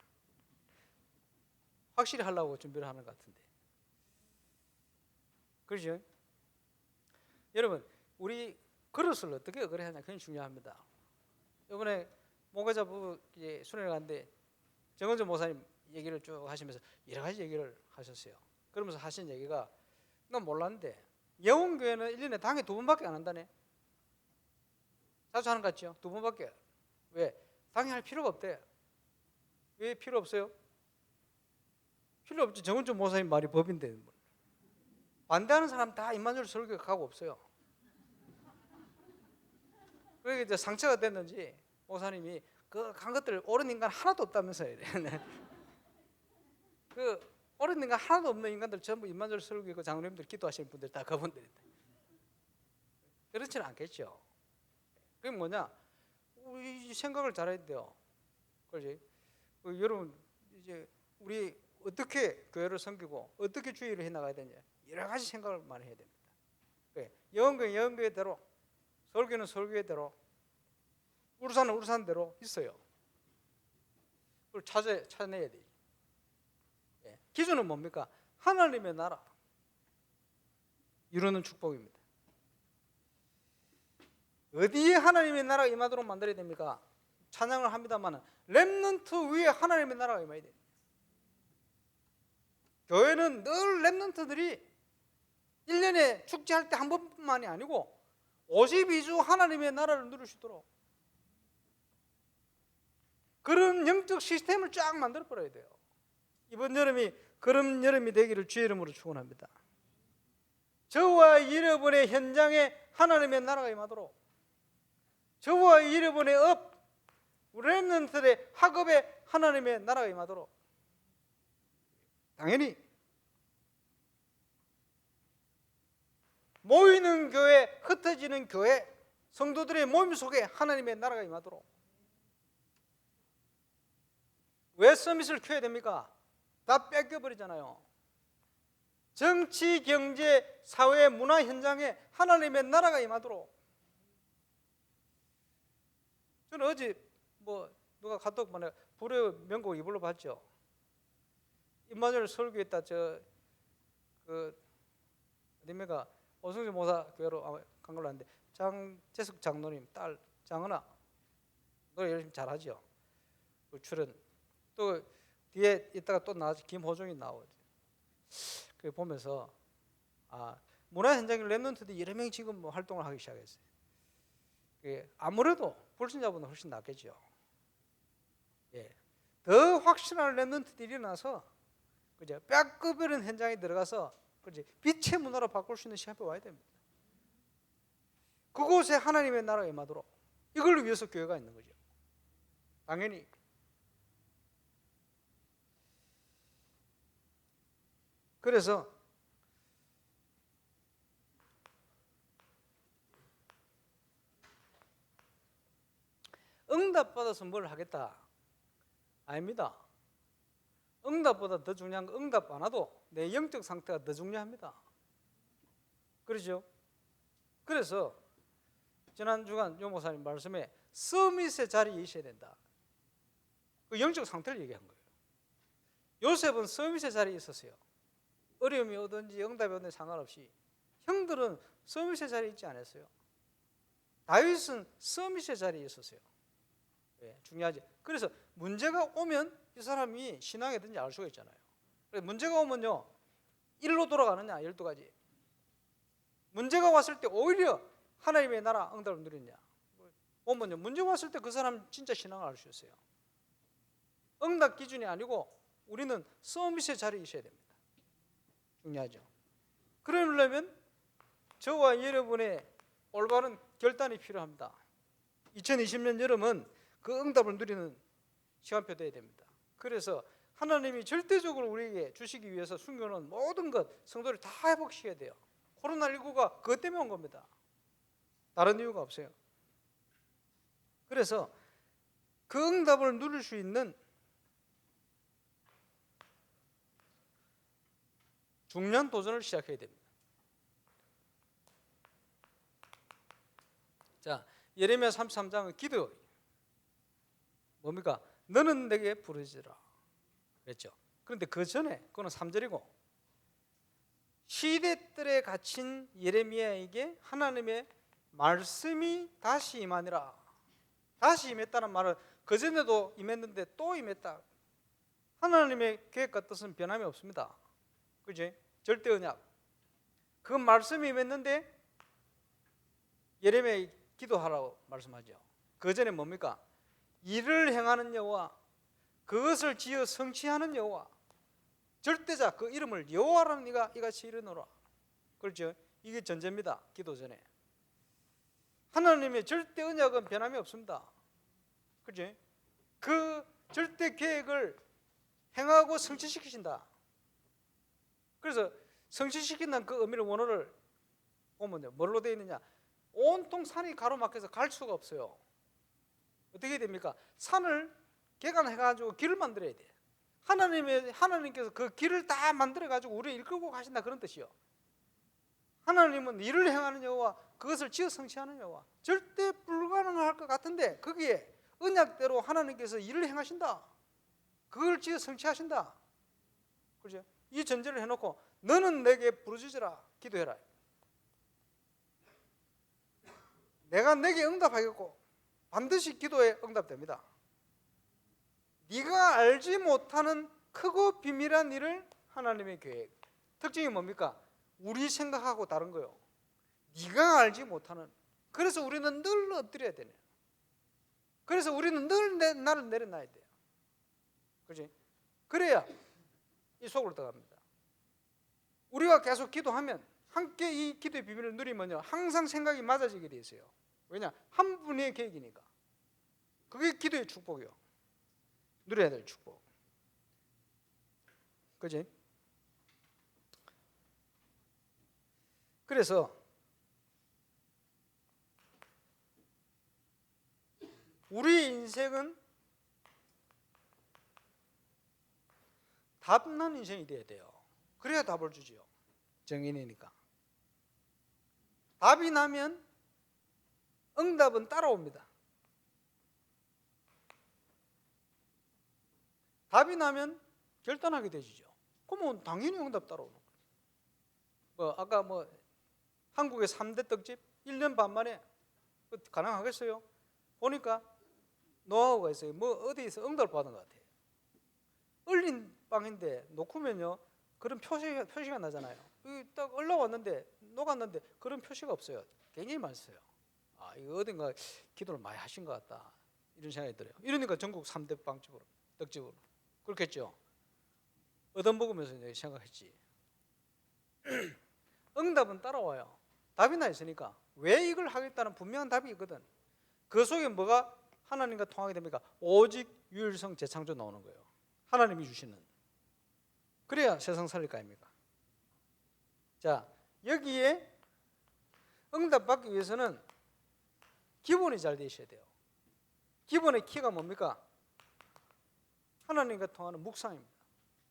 확실히 하려고 준비를 하는 것 같은데. 그렇죠? 여러분, 우리 그릇을 어떻게 어그레하냐 굉장히 중요합니다. 이번에 목회자 부부 수련회 갔는데 정은정 목사님 얘기를 쭉 하시면서 여러 가지 얘기를 하셨어요. 그러면서 하신 얘기가 난 몰랐는데 예원교회는 1년에 당회 2번밖에 안 한다네. 자주 하는 것 같죠? 2번밖에. 왜? 당회할 필요가 없대. 왜 필요 없어요? 필요 없지. 정은정 목사님 말이 법인데. 반대하는 사람 다 임마누엘 설교에 가고 없어요. 그러니까 이제 상처가 됐는지 목사님이 그 간 것들 옳은 인간 하나도 없다면서요. 그 옳은 인간 하나도 없는 인간들 전부 임마누엘 설교고 장로님들 기도하시는 분들 다 그분들이다. 그렇지는 않겠죠. 그게 뭐냐? 우리 생각을 잘해야 돼요. 그렇지? 여러분 이제 우리 어떻게 교회를 섬기고 어떻게 주의를 해 나가야 되냐 여러 가지 생각을 많이 해야 됩니다. 영원교회 영원교회대로, 설교는 설교회대로, 울산은 울산대로 있어요. 그걸 찾아내야 돼. 기준은 뭡니까? 하나님의 나라 이루는 축복입니다. 어디에 하나님의 나라가 임하도록 만들어야 됩니까? 찬양을 합니다만 렘넌트 위에 하나님의 나라가 임해야 돼요. 교회는 늘 렘넌트들이 1년에 축제할 때 한 번뿐만이 아니고 52주 하나님의 나라를 누리시도록 그런 영적 시스템을 쫙 만들어 버려야 돼요. 이번 여름이 그런 여름이 되기를 주의 이름으로 축원합니다. 저와 여러분의 현장에 하나님의 나라가 임하도록, 저와 여러분의 렘넌트의 학업에 하나님의 나라가 임하도록, 당연히 모이는 교회, 흩어지는 교회, 성도들의 모임 속에 하나님의 나라가 임하도록. 왜 서밋을 켜야 됩니까? 다 뺏겨버리잖아요. 정치, 경제, 사회, 문화 현장에 하나님의 나라가 임하도록. 저는 어제 누가 카톡 보내 불의 명곡 이불로 봤죠. 임마누엘 설교했다 어디입니까? 오승재 모사 교회로 간 걸로 아는데 장재석 장로님 딸 장은아 노래 열심히 잘하죠. 그 출연 또 뒤에 있다가 또 나와서 김호중이 나오죠. 그 보면서 문화 현장의 렘넌트들이 여러 명이 지금 활동을 하기 시작했어요. 아무래도 불신자분은 훨씬 낫겠죠. 더 확실한 렘넌트들이 일어나서 그죠? 뼈급이는 현장에 들어가서 그렇지? 빛의 문화로 바꿀 수 있는 시간에 와야 됩니다. 그곳에 하나님의 나라가 임하도록 이걸 위해서 교회가 있는 거죠. 당연히 그래서 응답받아서 뭘 하겠다? 아닙니다. 응답보다 더 중요한 건 응답 안 와도 내 영적 상태가 더 중요합니다. 그렇죠? 그래서 지난 주간 요 목사님 말씀에 서밋의 자리에 있어야 된다. 그 영적 상태를 얘기한 거예요. 요셉은 서밋의 자리에 있었어요. 어려움이 오든지 응답이 오든지 상관없이 형들은 서밋의 자리에 있지 않았어요. 다윗은 서밋의 자리에 있었어요. 중요하지. 그래서 문제가 오면 이 사람이 신앙이든지 알 수가 있잖아요. 문제가 오면요, 1로 돌아가느냐 12가지. 문제가 왔을 때 오히려 하나님의 나라 응답을 누리느냐 오면요, 문제 왔을 때 그 사람 진짜 신앙을 알 수 있어요. 응답 기준이 아니고 우리는 서비스의 자리에 있어야 됩니다. 중요하죠. 그러려면 저와 여러분의 올바른 결단이 필요합니다. 2020년 여름은 그 응답을 누리는 시간표 되어야 됩니다. 그래서 하나님이 절대적으로 우리에게 주시기 위해서 숨겨놓은 모든 것 성도를 다 회복시켜야 돼요. 코로나19가 그것 때문에 온 겁니다. 다른 이유가 없어요. 그래서 그 응답을 누릴 수 있는 중요한 도전을 시작해야 됩니다. 자, 예레미야 33장은 기도 뭡니까? 너는 내게 부르짖으라 그랬죠. 그런데 그 전에 그거는 3절이고 시대들에 갇힌 예레미야에게 하나님의 말씀이 다시 임하니라. 다시 임했다는 말은 그전에도 임했는데 또 임했다. 하나님의 계획과 뜻은 변함이 없습니다. 그지? 절대 언약. 그 말씀이 임했는데 예레미야 기도하라고 말씀하죠. 그 전에 뭡니까? 일을 행하는 여호와, 그것을 지어 성취하는 여호와, 절대자 그 이름을 여호와라는 이가 이같이 이르노라. 그렇죠? 이게 전제입니다. 기도 전에. 하나님의 절대 언약은 변함이 없습니다. 그렇죠? 그 절대 계획을 행하고 성취시키신다. 그래서 성취시킨다는 그 의미를 원어를 보면요, 뭘로 되어 있느냐? 온통 산이 가로막혀서 갈 수가 없어요. 어떻게 됩니까? 산을 개간해가지고 길을 만들어야 돼. 하나님께서 그 길을 다 만들어가지고 우리를 이끌고 가신다, 그런 뜻이요. 하나님은 일을 행하는 여호와, 그것을 지어 성취하는 여호와. 절대 불가능할 것 같은데 거기에 언약대로 하나님께서 일을 행하신다. 그걸 지어 성취하신다. 그렇죠? 이 전제를 해놓고 너는 내게 부르짖으라, 기도해라. 내가 내게 응답하겠고 반드시 기도에 응답됩니다. 네가 알지 못하는 크고 비밀한 일을 하나님의 계획. 특징이 뭡니까? 우리 생각하고 다른 거요. 네가 알지 못하는. 그래서 우리는 늘 엎드려야 되네요. 그래서 우리는 늘 나를 내려놔야 돼요. 그렇지? 그래야 이 속으로 들어갑니다. 우리가 계속 기도하면 함께 이 기도의 비밀을 누리면요, 항상 생각이 맞아지게 돼 있어요. 왜냐? 한 분의 계획이니까. 그게 기도의 축복이요. 누려야 될 축복. 그지? 그래서 우리 인생은 답난 인생이 돼야 돼요. 그래야 답을 주지요. 정인이니까. 답이 나면 응답은 따라옵니다. 답이 나면 결단하게 되지죠. 그러면 당연히 응답 따라오는 거예요. 아까 한국의 3대 떡집 1년 반 만에 가능하겠어요? 보니까 노하우가 있어요. 어디에서 응답을 받은 것 같아요. 얼린 빵인데 녹으면요, 그런 표시가 나잖아요. 딱 올라왔는데 녹았는데 그런 표시가 없어요. 굉장히 맛있어요. 아, 이거 어딘가 기도를 많이 하신 것 같다, 이런 생각이 들어요. 이러니까 전국 3대 빵집으로, 떡집으로. 그렇겠죠. 얻어먹으면서 생각했지. 응답은 따라와요. 답이 나 있으니까. 왜 이걸 하겠다는 분명한 답이 있거든. 그 속에 뭐가 하나님과 통하게 됩니까? 오직 유일성 재창조 나오는 거예요. 하나님이 주시는. 그래야 세상 살릴 거 아닙니까? 자, 여기에 응답 받기 위해서는 기본이 잘 되셔야 돼요. 기본의 키가 뭡니까? 하나님과 통하는 묵상입니다.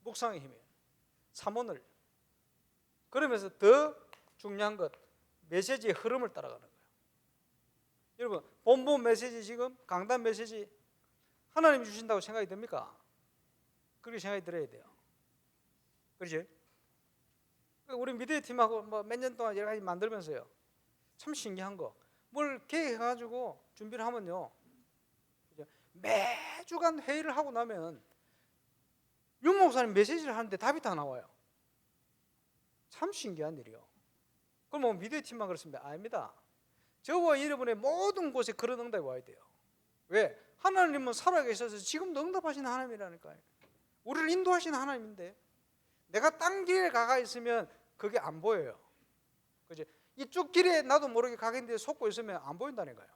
묵상의 힘이에요. 삼원을. 그러면서 더 중요한 것, 메시지의 흐름을 따라가는 거예요. 여러분, 본본 메시지, 지금 강단 메시지 하나님이 주신다고 생각이 듭니까? 그렇게 생각이 들어야 돼요. 그렇지? 우리 미디어 팀하고 몇 년 동안 여러 가지 만들면서요, 참 신기한 거, 뭘 계획해가지고 준비를 하면요, 매주간 회의를 하고 나면 윤 목사님 메시지를 하는데 답이 다 나와요. 참 신기한 일이요. 그럼 뭐 미디어팀만 그렇습니다. 아닙니다. 저와 여러분의 모든 곳에 그런 응답이 와야 돼요. 왜? 하나님은 살아계셔서 지금도 응답하시는 하나님이라니까요. 우리를 인도하시는 하나님인데 내가 딴 길에 가가 있으면 그게 안 보여요. 그죠? 이쪽 길에 나도 모르게 가겠는데 속고 있으면 안 보인다니까요.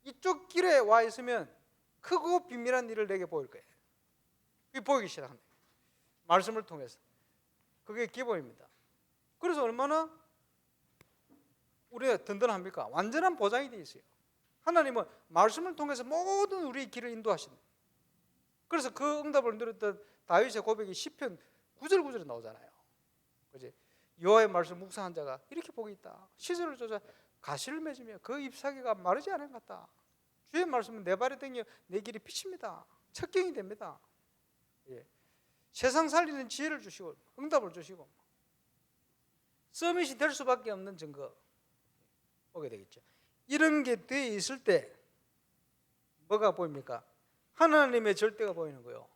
이쪽 길에 와 있으면 크고 비밀한 일을 내게 보일 거예요. 그게 보이기 시작합니다. 말씀을 통해서. 그게 기본입니다. 그래서 얼마나 우리가 든든합니까? 완전한 보장이 되어 있어요. 하나님은 말씀을 통해서 모든 우리의 길을 인도하신다. 그래서 그 응답을 누렸던 다윗의 고백이 시편 9절 9절에 나오잖아요. 그지? 여호와의 말씀 묵상한 자가 이렇게 복이 있다. 시절을 쫓아 가시를 맺으며 그 잎사귀가 마르지 않은 것 같다. 주의 말씀은 내 발에 땡겨 내 길이 빛입니다. 척경이 됩니다. 예. 세상 살리는 지혜를 주시고 응답을 주시고 서밋이 될 수밖에 없는 증거 보게 되겠죠. 이런 게 돼 있을 때 뭐가 보입니까? 하나님의 절대가 보이는 거예요.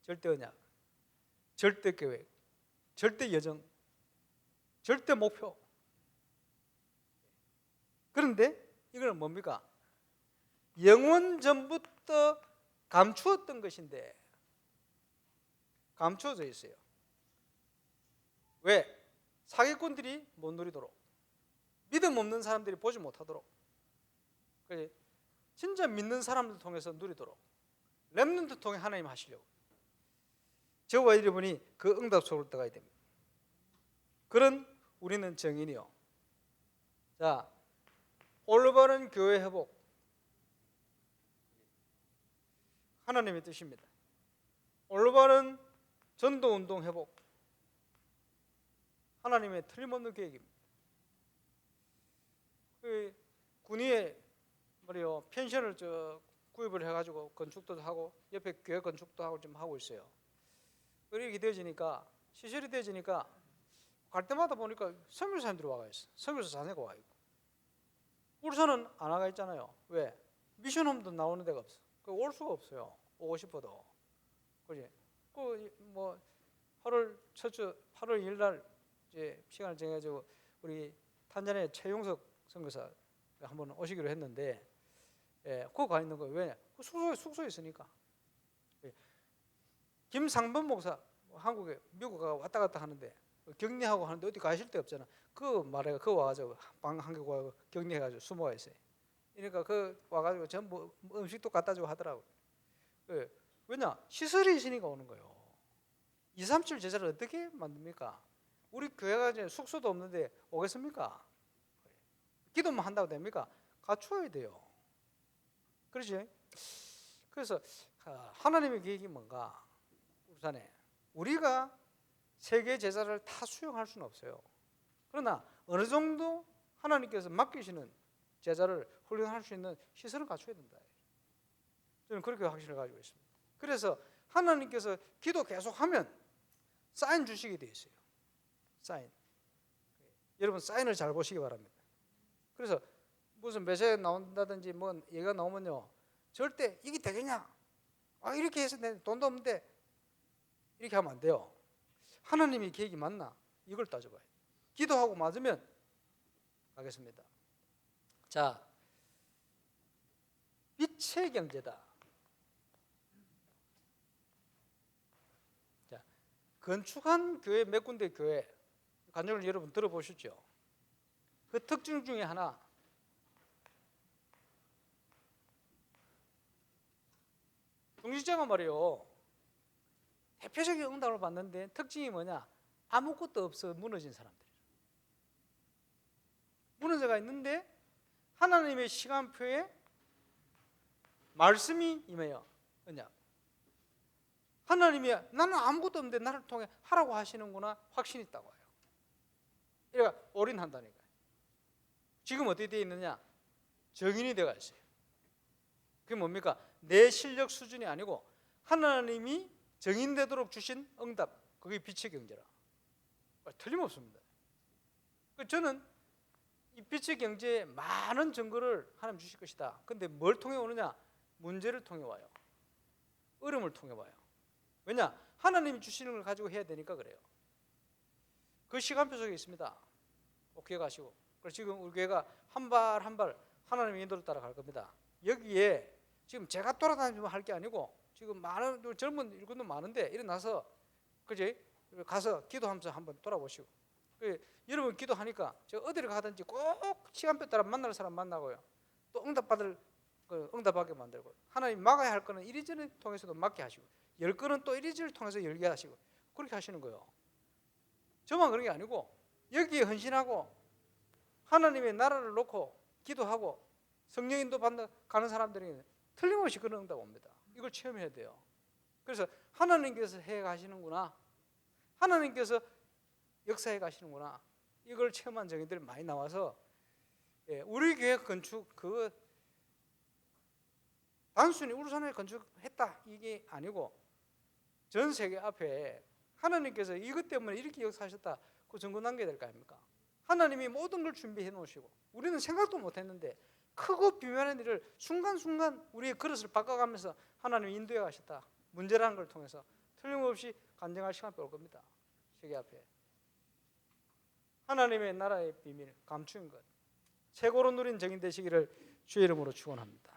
절대 언약, 절대 계획, 절대 여정, 절대 목표. 그런데 이건 뭡니까? 영원 전부터 감추었던 것인데 감추어져 있어요. 왜? 사기꾼들이 못 누리도록, 믿음 없는 사람들이 보지 못하도록, 진짜 믿는 사람들 통해서 누리도록, 렘넌트 통해 하나님 하시려고. 저와 여러분이 그 응답 속으로 들어가야 됩니다. 그런 우리는 정인이요. 자, 올바른 교회 회복, 하나님의 뜻입니다. 올바른 전도운동 회복, 하나님의 틀림없는 계획입니다. 그 군위에 말이요 펜션을 구입을 해가지고 건축도 하고 옆에 교회 건축도 하고 좀 하고 있어요. 이렇게 되어지니까 시설이 되어지니까 갈 때마다 보니까 선교사님들이 와가 있어. 선교사 자녀가 와 있고. 울산은 안 와가 있잖아요. 왜? 미션홈도 나오는 데가 없어. 올 수가 없어요. 오고 싶어도. 그지? 뭐 8월 첫 주 8월 2일 날 이제 시간을 정해가지고 우리 탄자니아 최용석 선교사 한번 오시기로 했는데, 예, 거기 가 있는 거예요. 왜냐? 숙소에 있으니까. 예. 김상범 목사 한국에 미국 가 왔다 갔다 하는데 격리하고 하는데 어디 가실 데 없잖아. 그 말해 그 와가지고 방 한 개 와서 격리해가지고 숨어가 있어요. 그러니까 그 와가지고 전부 음식도 갖다 주고 하더라고. 예. 왜냐? 시설이 있으니까 오는 거예요. 2, 3, 7 제자를 어떻게 만듭니까? 우리 교회가 이제 숙소도 없는데 오겠습니까? 기도만 한다고 됩니까? 갖추어야 돼요. 그렇지? 그래서 하나님의 계획이 뭔가? 우선에 우리가 세계 제자를 다 수용할 수는 없어요. 그러나 어느 정도 하나님께서 맡기시는 제자를 훈련할 수 있는 시설을 갖춰야 된다. 저는 그렇게 확신을 가지고 있습니다. 그래서 하나님께서 기도 계속하면 사인 주시게 돼 있어요. 사인. 여러분 사인을 잘 보시기 바랍니다. 그래서 무슨 메시지 나온다든지 뭐 얘기가 나오면요, 절대 이게 되겠냐? 이렇게 해서 내 돈도 없는데 이렇게 하면 안 돼요. 하나님의 계획이 맞나? 이걸 따져봐요. 기도하고 맞으면 가겠습니다. 자, 빛의 경제다. 자, 건축한 교회 몇 군데 교회 간증을 여러분 들어보셨죠? 그 특징 중에 하나, 중직자가 말이요 대표적인 응답을 받는데 특징이 뭐냐? 아무것도 없어 무너진 사람들. 무너져가 있는데 하나님의 시간표에 말씀이 임해요. 언약. 하나님이 나는 아무것도 없는데 나를 통해 하라고 하시는구나 확신이 있다고 해요. 그러니까 올인한다니까요. 지금 어떻게 되어 있느냐? 정인이 되어 있어요. 그게 뭡니까? 내 실력 수준이 아니고 하나님이 정인되도록 주신 응답, 그게 빛의 경제라. 틀림없습니다. 저는 이 빛의 경제에 많은 증거를 하나님 주실 것이다. 근데 뭘 통해 오느냐? 문제를 통해 와요. 어려움을 통해 봐요. 왜냐? 하나님이 주시는 걸 가지고 해야 되니까 그래요. 그 시간표 속에 있습니다. 꼭 기억하시고. 그래서 지금 우리 교회가 한 발 한 발 하나님의 인도를 따라갈 겁니다. 여기에 지금 제가 돌아다니면 할 게 아니고 지금 많은 젊은 일꾼도 많은데 일어나서 그지? 가서 기도하면서 한번 돌아보시고. 여러분 기도하니까 저 어디를 가든지 꼭 시간표 따라 만날 사람 만나고요. 또 응답받을 응답하게 만들고, 하나님 막아야 할 거는 이리저리 통해서도 막게 하시고, 열 거는 또 이리저리 통해서 열게 하시고, 그렇게 하시는 거예요. 저만 그런 게 아니고 여기에 헌신하고 하나님의 나라를 놓고 기도하고 성령인도 받는 가는 사람들이 틀림없이 그런 응답 옵니다. 이걸 체험해야 돼요. 그래서 하나님께서 해 가시는구나, 하나님께서 역사해 가시는구나, 이걸 체험한 정인들이 많이 나와서 우리 교회 건축 단순히 울산에 건축했다 이게 아니고 전 세계 앞에 하나님께서 이것 때문에 이렇게 역사하셨다, 그 증거 남겨야 될 거 아닙니까? 하나님이 모든 걸 준비해 놓으시고 우리는 생각도 못했는데 크고 비밀한 일을 순간순간 우리의 그릇을 바꿔가면서 하나님이 인도해 가셨다, 문제라는 걸 통해서 틀림없이 간증할 시간이 올 겁니다. 세계 앞에 하나님의 나라의 비밀 감추인 것 최고로 누린 증인 되시기를 주의 이름으로 축원합니다.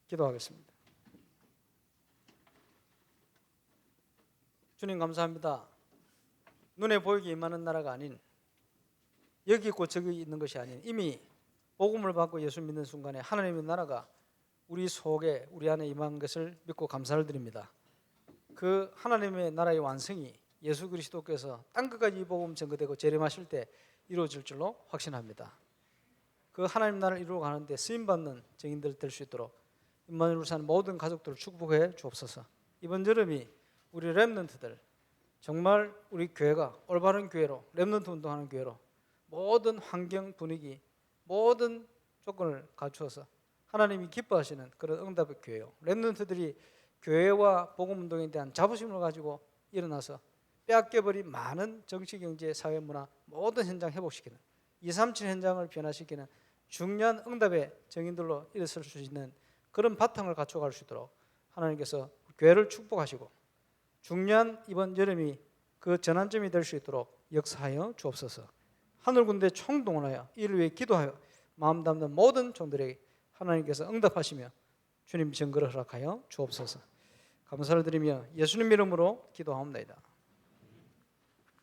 기도하겠습니다. 주님 감사합니다. 눈에 보이게 임하는 나라가 아닌, 여기 있고 저기 있는 것이 아닌, 이미 복음을 받고 예수 믿는 순간에 하나님의 나라가 우리 속에 우리 안에 임한 것을 믿고 감사를 드립니다. 그 하나님의 나라의 완성이 예수 그리스도께서 땅끝까지 이 복음 전거되고 재림하실 때 이루어질 줄로 확신합니다. 그 하나님 나라를 이루어 가는데 쓰임받는 증인들 될 수 있도록 임마누엘 울산 모든 가족들을 축복해 주옵소서. 이번 여름이 우리 렘넌트들 정말 우리 교회가 올바른 교회로, 렘넌트 운동하는 교회로 모든 환경 분위기 모든 조건을 갖추어서 하나님이 기뻐하시는 그런 응답의 교회요, 렘넌트들이 교회와 복음 운동에 대한 자부심을 가지고 일어나서 빼앗겨버린 많은 정치, 경제, 사회, 문화 모든 현장 회복시키는 237 현장을 변화시키는 중요한 응답의 증인들로 일어설 수 있는 그런 바탕을 갖춰갈 수 있도록 하나님께서 교회를 축복하시고 중요한 이번 여름이 그 전환점이 될 수 있도록 역사하여 주옵소서. 하늘 군대 총동원하여 이를 위해 기도하여 마음 담는 모든 종들에게 하나님께서 응답하시며 주님 증거를 허락하여 주옵소서. 감사를 드리며 예수님 이름으로 기도하옵나이다.